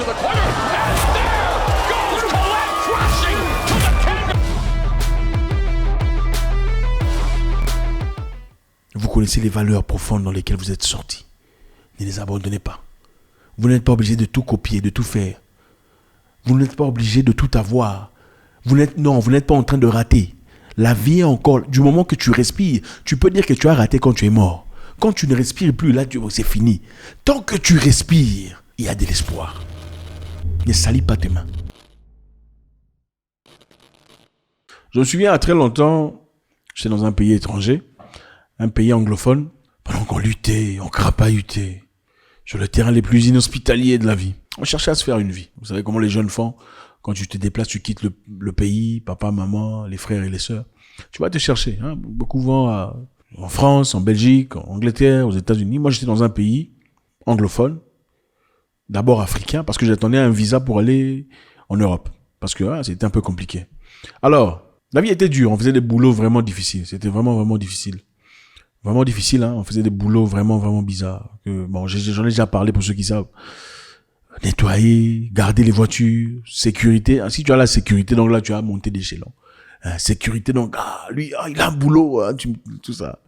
to the corner, and there goes Colette crashing to the 10. Vous connaissez les valeurs profondes dans lesquelles vous êtes sortis. Ne les abandonnez pas. Vous n'êtes pas obligé de tout copier, de tout faire. Vous n'êtes pas obligé de tout avoir. Vous n'êtes pas en train de rater. La vie est encore... Du moment que tu respires, tu peux dire que tu as raté quand tu es mort. Quand tu ne respires plus, là, c'est fini. Tant que tu respires, il y a de l'espoir. Ne salis pas tes mains. Je me souviens, à très longtemps, j'étais dans un pays étranger, un pays anglophone, pendant qu'on luttait, on crapahutait, sur le terrain les plus inhospitaliers de la vie. On cherchait à se faire une vie. Vous savez comment les jeunes font? Quand tu te déplaces, tu quittes le pays, papa, maman, les frères et les sœurs. Tu vas te chercher. Hein? Beaucoup vont en France, en Belgique, en Angleterre, aux États-Unis. Moi, j'étais dans un pays anglophone, d'abord africain, parce que j'attendais un visa pour aller en Europe. Parce que c'était un peu compliqué. Alors, la vie était dure. On faisait des boulots vraiment difficiles. C'était vraiment, vraiment difficile. Vraiment difficile, hein. On faisait des boulots vraiment, vraiment bizarres. J'en ai déjà parlé pour ceux qui savent. Nettoyer, garder les voitures, sécurité. Si tu as la sécurité, donc là, tu as monté d'échelon. Sécurité, donc, lui, il a un boulot, tout ça.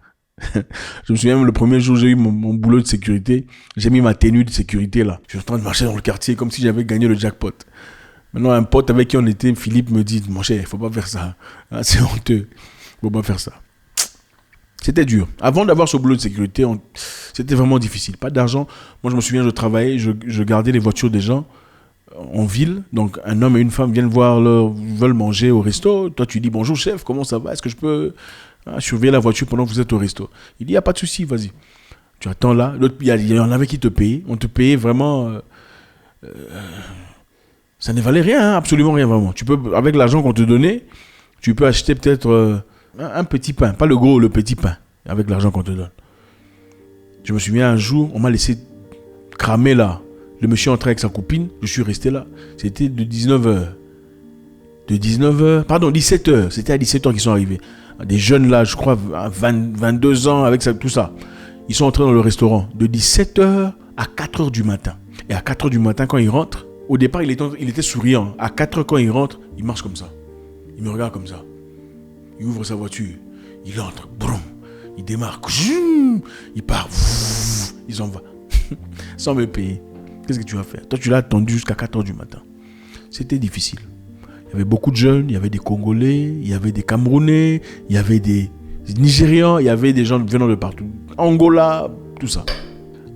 Je me souviens, même le premier jour, j'ai eu mon boulot de sécurité. J'ai mis ma tenue de sécurité, là. Je suis en train de marcher dans le quartier comme si j'avais gagné le jackpot. Maintenant, un pote avec qui on était, Philippe, me dit, mon cher, faut pas faire ça. C'est honteux. Faut pas faire ça. C'était dur. Avant d'avoir ce boulot de sécurité, c'était vraiment difficile. Pas d'argent. Moi, je me souviens, je travaillais, je gardais les voitures des gens en ville. Donc, un homme et une femme viennent veulent manger au resto. Toi, tu dis, bonjour chef, comment ça va? Est-ce que je peux surveiller la voiture pendant que vous êtes au resto? Il dit, il n'y a pas de souci, vas-y. Tu attends là. Il y en avait qui te payaient. On te payait vraiment... ça ne valait rien, absolument rien vraiment. Tu peux, avec l'argent qu'on te donnait, tu peux acheter peut-être... un petit pain, pas le gros, le petit pain, avec l'argent qu'on te donne. Je me souviens un jour, on m'a laissé cramer là. Le monsieur entrait avec sa copine, je suis resté là. C'était de 19h. De 19h, pardon, 17h. C'était à 17h qu'ils sont arrivés. Des jeunes là, je crois, à 22 ans, avec ça, tout ça. Ils sont entrés dans le restaurant de 17h à 4h du matin. Et à 4h du matin, quand ils rentrent, au départ, il était souriant. À 4h, quand il rentre, il marche comme ça. Il me regarde comme ça. Il ouvre sa voiture, il entre, brum, il démarre, il part, il s'en va, sans me payer. Qu'est-ce que tu vas faire? Toi, tu l'as attendu jusqu'à 4h du matin. C'était difficile. Il y avait beaucoup de jeunes, il y avait des Congolais, il y avait des Camerounais, il y avait des Nigérians, il y avait des gens venant de partout. Angola, tout ça.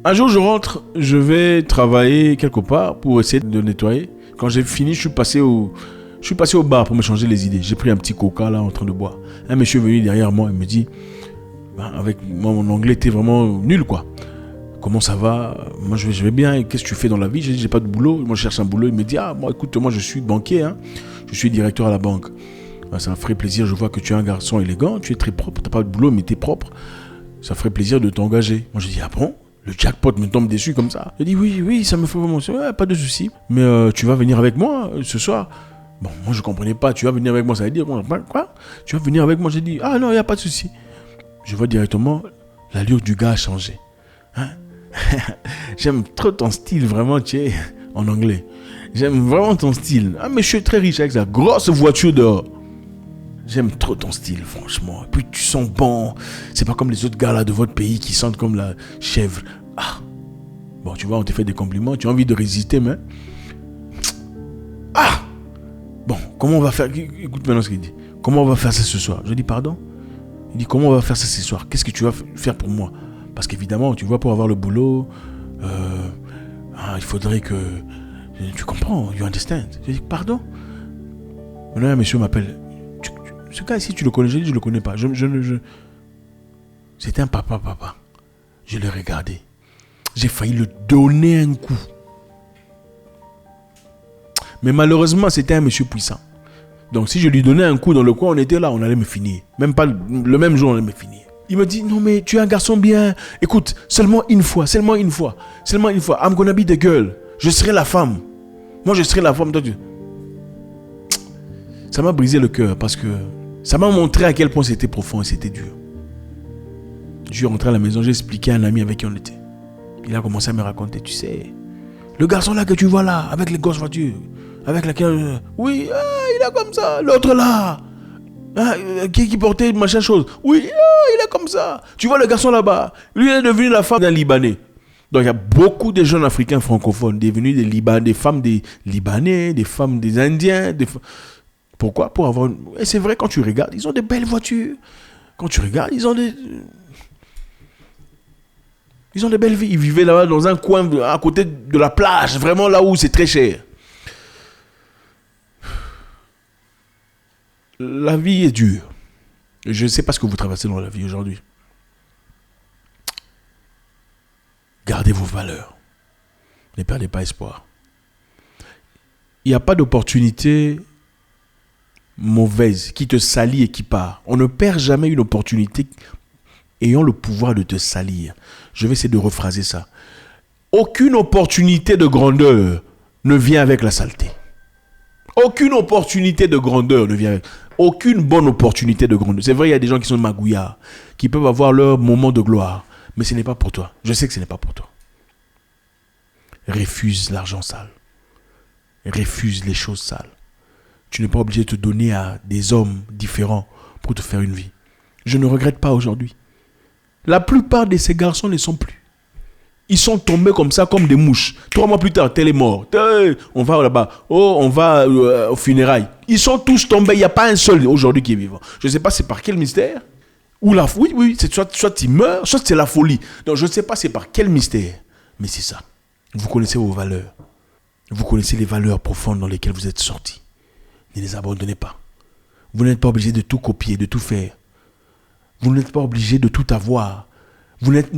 Un jour, je rentre, je vais travailler quelque part pour essayer de nettoyer. Quand j'ai fini, je suis passé au bar pour me changer les idées. J'ai pris un petit coca là en train de boire. Un monsieur est venu derrière moi et me dit, avec moi mon anglais était vraiment nul quoi. Comment ça va? Moi je vais bien. Qu'est-ce que tu fais dans la vie? J'ai dit j'ai pas de boulot. Moi je cherche un boulot. Il me dit moi écoute, moi je suis banquier, hein. Je suis directeur à la banque. Ça me ferait plaisir. Je vois que tu es un garçon élégant, tu es très propre. T'as pas de boulot mais t'es propre. Ça ferait plaisir de t'engager. Moi je dis bon? Le jackpot me tombe dessus comme ça. Je dis oui ça me fait vraiment. Pas de souci. Mais tu vas venir avec moi ce soir. Bon, moi je comprenais pas, tu vas venir avec moi, ça veut dire quoi? Tu vas venir avec moi, j'ai dit, non, il n'y a pas de souci. Je vois directement, l'allure du gars a changé. Hein? J'aime trop ton style, vraiment, tu es en anglais. J'aime vraiment ton style. Un monsieur très riche avec sa grosse voiture dehors. J'aime trop ton style, franchement. Et puis tu sens bon. C'est pas comme les autres gars là de votre pays qui sentent comme la chèvre. Bon, tu vois, on te fait des compliments, tu as envie de résister, mais... Bon, comment on va faire? Écoute maintenant ce qu'il dit. Comment on va faire ça ce soir? Je dis pardon? Il dit comment on va faire ça ce soir? Qu'est-ce que tu vas faire pour moi? Parce qu'évidemment, tu vois, pour avoir le boulot, il faudrait que... Tu comprends? You understand? Je dis pardon? Maintenant, un monsieur m'appelle. Ce gars ici, tu le connais? Je dis je le connais pas. C'était un papa. Je l'ai regardé. J'ai failli le donner un coup. Mais malheureusement, c'était un monsieur puissant. Donc, si je lui donnais un coup dans le coin, on était là, on allait me finir. Même pas le même jour, on allait me finir. Il me dit, non mais tu es un garçon bien. Écoute, seulement une fois. I'm gonna be the girl. Je serai la femme. Moi, je serai la femme. Toi, Ça m'a brisé le cœur parce que ça m'a montré à quel point c'était profond et c'était dur. Je suis rentré à la maison, j'ai expliqué à un ami avec qui on était. Il a commencé à me raconter, tu sais, Le garçon là que tu vois là, avec les grosses voitures, avec laquelle... oui, il est comme ça. L'autre là, qui portait machin chose. Oui, il est comme ça. Tu vois le garçon là-bas, lui il est devenu la femme d'un Libanais. Donc il y a beaucoup de jeunes Africains francophones devenus des femmes des Libanais, des femmes des Indiens. Pourquoi? Pour avoir... Et c'est vrai, quand tu regardes, ils ont de belles voitures. Quand tu regardes, ils ont des belles vies. Ils vivaient là-bas dans un coin à côté de la plage, vraiment là où c'est très cher. La vie est dure. Je ne sais pas ce que vous traversez dans la vie aujourd'hui. Gardez vos valeurs. Ne perdez pas espoir. Il n'y a pas d'opportunité mauvaise qui te salit et qui part. On ne perd jamais une opportunité ayant le pouvoir de te salir. Je vais essayer de rephraser ça. Aucune opportunité de grandeur ne vient avec la saleté. Aucune opportunité de grandeur ne vient avec... Aucune bonne opportunité de grandeur. C'est vrai, il y a des gens qui sont magouillards, qui peuvent avoir leur moment de gloire. Mais ce n'est pas pour toi. Je sais que ce n'est pas pour toi. Refuse l'argent sale. Refuse les choses sales. Tu n'es pas obligé de te donner à des hommes différents pour te faire une vie. Je ne regrette pas aujourd'hui. La plupart de ces garçons ne sont plus. Ils sont tombés comme ça, comme des mouches. 3 mois plus tard, tel est mort. On va là-bas. Oh, on va aux funérailles. Ils sont tous tombés. Il n'y a pas un seul aujourd'hui qui est vivant. Je ne sais pas c'est par quel mystère. Ou la folie. Oui, c'est soit il meurt, soit c'est la folie. Donc je ne sais pas c'est par quel mystère. Mais c'est ça. Vous connaissez vos valeurs. Vous connaissez les valeurs profondes dans lesquelles vous êtes sortis. Ne les abandonnez pas. Vous n'êtes pas obligé de tout copier, de tout faire. Vous n'êtes pas obligé de tout avoir. Vous n'êtes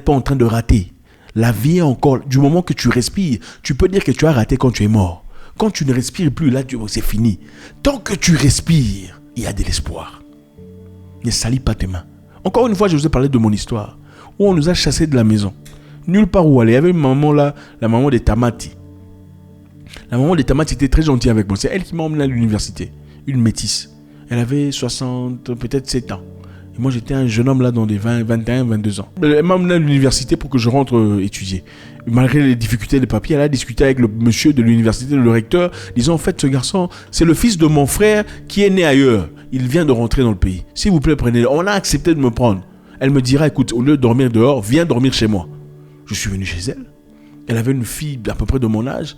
pas en train de rater. La vie est encore... Du moment que tu respires, tu peux dire que tu as raté quand tu es mort. Quand tu ne respires plus, là, c'est fini. Tant que tu respires, il y a de l'espoir. Ne salis pas tes mains. Encore une fois, je vous ai parlé de mon histoire. Où on nous a chassés de la maison. Nulle part où aller. Il y avait une maman là, la maman des Tamati. La maman des Tamati était très gentille avec moi. C'est elle qui m'a emmené à l'université. Une métisse. Elle avait 60, peut-être 7 ans. Et moi, j'étais un jeune homme là dans des 20, 21, 22 ans. Elle m'a emmené à l'université pour que je rentre étudier. Malgré les difficultés des papiers, elle a discuté avec le monsieur de l'université, le recteur, disant en fait, ce garçon, c'est le fils de mon frère qui est né ailleurs. Il vient de rentrer dans le pays. S'il vous plaît, prenez-le. On a accepté de me prendre. Elle me dira, écoute, au lieu de dormir dehors, viens dormir chez moi. Je suis venu chez elle. Elle avait une fille à peu près de mon âge.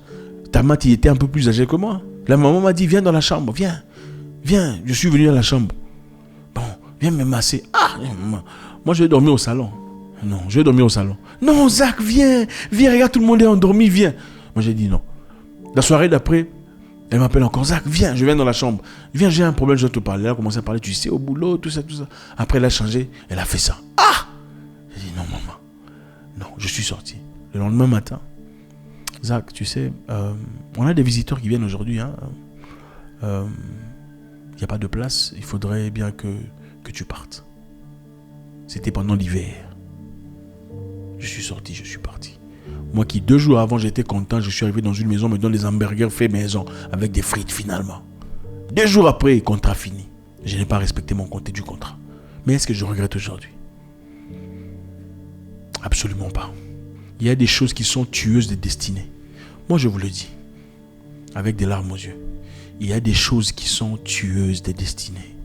Tamati était un peu plus âgée que moi. La maman m'a dit, viens dans la chambre, viens. Viens, je suis venu à la chambre. Bon, viens me masser. Ah, moi je vais dormir au salon. Non, je vais dormir au salon. Non, Zach, viens, regarde, tout le monde est endormi, viens. Moi j'ai dit non. La soirée d'après, elle m'appelle encore, Zach, viens, je viens dans la chambre. Viens, j'ai un problème, je dois te parler. Elle a commencé à parler, tu sais, au boulot, tout ça. Après, elle a changé, elle a fait ça. Ah! J'ai dit non, maman. Non, je suis sorti. Le lendemain matin, Zach, tu sais, on a des visiteurs qui viennent aujourd'hui. Il n'y a pas de place, il faudrait bien que tu partes. C'était pendant l'hiver. Je suis sorti, je suis parti. Moi qui 2 jours avant j'étais content, je suis arrivé dans une maison, on me donne des hamburgers faits maison avec des frites finalement. 2 jours après, contrat fini. Je n'ai pas respecté mon contenu du contrat. Mais est-ce que je regrette aujourd'hui? Absolument pas. Il y a des choses qui sont tueuses de destinée. Moi je vous le dis, avec des larmes aux yeux. Il y a des choses qui sont tueuses des destinées.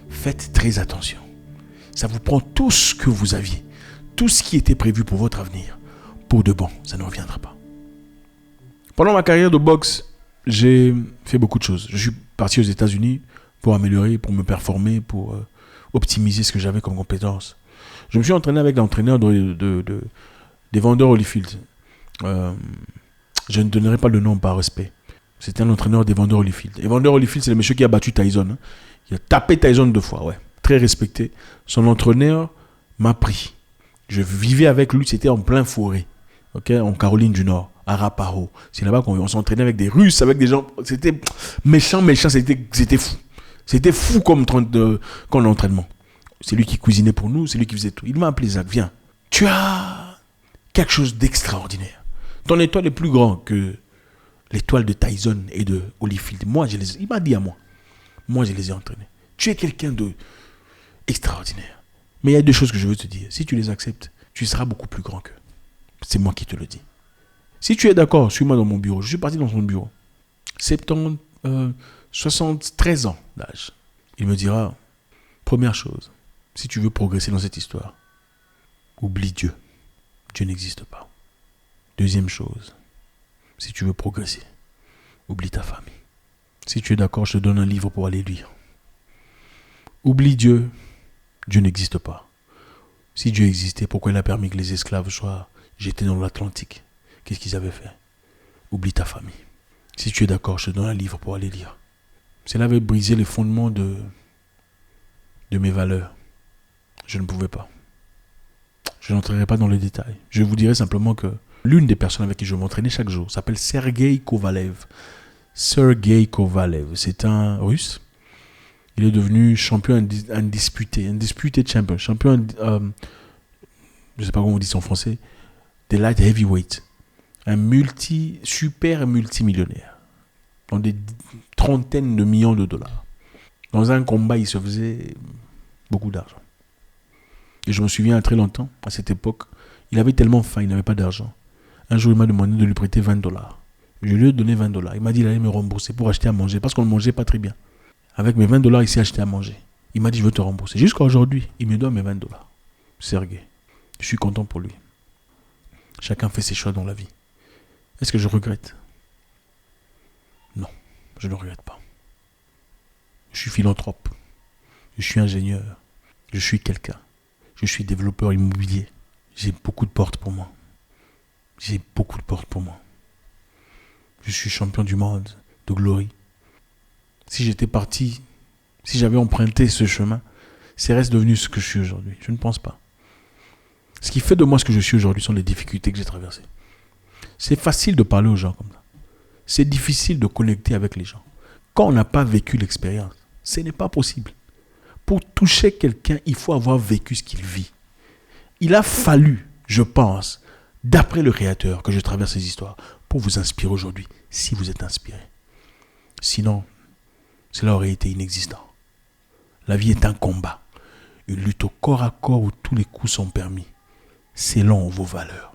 Faites très attention. Ça vous prend tout ce que vous aviez, tout ce qui était prévu pour votre avenir. Pour de bon, ça ne reviendra pas. Pendant ma carrière de boxe, j'ai fait beaucoup de choses. Je suis parti aux États-Unis pour améliorer, pour me performer, pour optimiser ce que j'avais comme compétences. Je me suis entraîné avec l'entraîneur des vendeurs Holyfield. Je ne donnerai pas le nom par respect. C'était un entraîneur des vendeurs Holyfield. Et vendeur Holyfield, c'est le monsieur qui a battu Tyson. Hein. Il a tapé Tyson 2 fois, ouais. Très respecté. Son entraîneur m'a pris. Je vivais avec lui, c'était en plein forêt. Okay, en Caroline du Nord, à Arapaho. C'est là-bas qu'on s'entraînait avec des Russes, avec des gens. C'était méchant, c'était fou. C'était fou comme entraînement. C'est lui qui cuisinait pour nous, c'est lui qui faisait tout. Il m'a appelé, Zach, viens. Tu as quelque chose d'extraordinaire. Ton étoile est plus grande que l'étoile de Tyson et de Holyfield. Il m'a dit à moi. Moi, je les ai entraînés. Tu es quelqu'un de extraordinaire. Mais il y a 2 choses que je veux te dire. Si tu les acceptes, tu seras beaucoup plus grand qu'eux. C'est moi qui te le dis. Si tu es d'accord, suis-moi dans mon bureau. Je suis parti dans son bureau. 73 ans d'âge. Il me dira, première chose, si tu veux progresser dans cette histoire, oublie Dieu. Dieu n'existe pas. Deuxième chose, si tu veux progresser, oublie ta famille. Si tu es d'accord, je te donne un livre pour aller lire. Oublie Dieu. Dieu n'existe pas. Si Dieu existait, pourquoi il a permis que les esclaves soient jetés dans l'Atlantique? Qu'est-ce qu'ils avaient fait? Oublie ta famille. Si tu es d'accord, je te donne un livre pour aller lire. Cela avait brisé les fondements de mes valeurs. Je ne pouvais pas. Je n'entrerai pas dans les détails. Je vous dirai simplement que l'une des personnes avec qui je m'entraînais chaque jour s'appelle Sergei Kovalev. Sergei Kovalev, c'est un Russe. Il est devenu champion undisputed champion. Champion, je ne sais pas comment on dit ça en français, des light heavyweight. Un super multimillionnaire. Dans des trentaines de millions de dollars. Dans un combat, il se faisait beaucoup d'argent. Et je me souviens très longtemps, à cette époque, il avait tellement faim, il n'avait pas d'argent. Un jour, il m'a demandé de lui prêter $20. Je lui ai donné $20. Il m'a dit qu'il allait me rembourser pour acheter à manger, parce qu'on ne mangeait pas très bien. Avec mes $20, il s'est acheté à manger. Il m'a dit, je veux te rembourser. Jusqu'à aujourd'hui, il me donne mes $20. Sergei, je suis content pour lui. Chacun fait ses choix dans la vie. Est-ce que je regrette? Non, je ne regrette pas. Je suis philanthrope. Je suis ingénieur. Je suis quelqu'un. Je suis développeur immobilier. J'ai beaucoup de portes pour moi. J'ai beaucoup de portes pour moi. Je suis champion du monde de glory. Si j'étais parti, si j'avais emprunté ce chemin, serait-ce devenu ce que je suis aujourd'hui? Je ne pense pas. Ce qui fait de moi ce que je suis aujourd'hui sont les difficultés que j'ai traversées. C'est facile de parler aux gens comme ça. C'est difficile de connecter avec les gens. Quand on n'a pas vécu l'expérience, ce n'est pas possible. Pour toucher quelqu'un, il faut avoir vécu ce qu'il vit. Il a fallu, je pense, d'après le Créateur, que je traverse ces histoires pour vous inspirer aujourd'hui, si vous êtes inspiré. Sinon, cela aurait été inexistant. La vie est un combat, une lutte au corps à corps où tous les coups sont permis, selon vos valeurs.